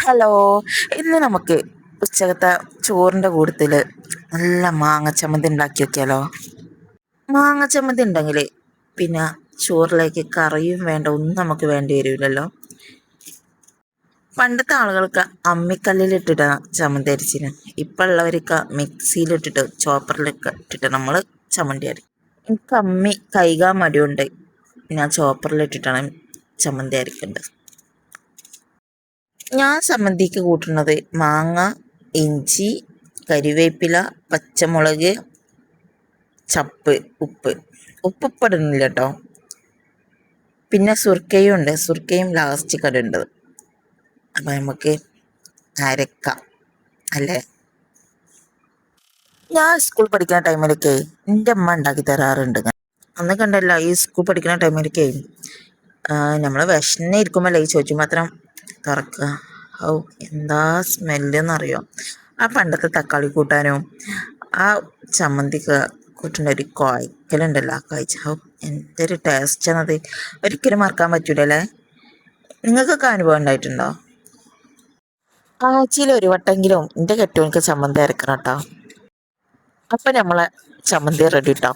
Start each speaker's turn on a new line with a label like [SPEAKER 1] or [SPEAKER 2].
[SPEAKER 1] Hello. ഇന്ന് നമുക്ക് ഉച്ചകത്തെ ചോറിൻ്റെ കൂട്ടത്തിൽ നല്ല മാങ്ങ ചമ്മന്തി ഉണ്ടാക്കി വെക്കാലോ. മാങ്ങ ചമ്മന്തി ഉണ്ടെങ്കിൽ പിന്നെ ചോറിലേക്ക് കറിയും വേണ്ട, ഒന്നും നമുക്ക് വേണ്ടി വരില്ലല്ലോ. പണ്ടത്തെ ആളുകൾക്ക് അമ്മിക്കല്ലിലിട്ടിട്ടാണ് ചമ്മന്തി അരിച്ചിന്. ഇപ്പം ഉള്ളവർക്ക് മിക്സിയിലിട്ടിട്ട് ചോപ്പറിലൊക്കെ ഇട്ടിട്ട് നമ്മൾ ചമ്മന്തി അരി. എനിക്ക് അമ്മി കൈകാൻ മടിയുണ്ട്, ഞാൻ ചോപ്പറിലിട്ടിട്ടാണ് ചമ്മന്തി അരിക്കേണ്ടത്. ഞാൻ ചമ്മന്തിക്ക് കൂട്ടുന്നത് മാങ്ങ, ഇഞ്ചി, കരിവേപ്പില, പച്ചമുളക്, ചപ്പ്, ഉപ്പ്. ഉപ്പ് ഇടുന്നില്ല കേട്ടോ. പിന്നെ സുർക്കയും ഉണ്ട്, സുർക്കയും ലാസ്റ്റ് കടുണ്ടത്. അപ്പം നമുക്ക് അരക്കാം അല്ലേ. ഞാൻ സ്കൂൾ പഠിക്കുന്ന ടൈമിലൊക്കെ എൻ്റെ അമ്മ ഉണ്ടാക്കി തരാറുണ്ട്. അന്ന് കണ്ടല്ലോ, ഈ സ്കൂൾ പഠിക്കുന്ന ടൈമിലൊക്കെ നമ്മൾ വിഷന്നെ ഇരിക്കുമ്പോഴല്ലേ ഈ ചോദിച്ചു മാത്രം തുറക്കുക. ഓ, എന്താ സ്മെല്ലെന്നറിയോ. ആ പണ്ടത്തെ തക്കാളി കൂട്ടാനും ആ ചമ്മന്തി കൂട്ടുന്ന ഒരു കുഴക്കലുണ്ടല്ലോ, ആ കഴിച്ച ഓ എന്തൊരു ടേസ്റ്റാണത്. ഒരിക്കലും മറക്കാൻ പറ്റൂലല്ലേ. നിങ്ങൾക്കൊക്കെ അനുഭവം ഉണ്ടായിട്ടുണ്ടോ? ആഴ്ചയിൽ ഒരു വട്ടെങ്കിലും എൻ്റെ കെട്ടുവനിക്ക് ചമ്മന്തി അരക്കണം കേട്ടോ. അപ്പം നമ്മളെ ചമ്മന്തി റെഡി കേട്ടോ.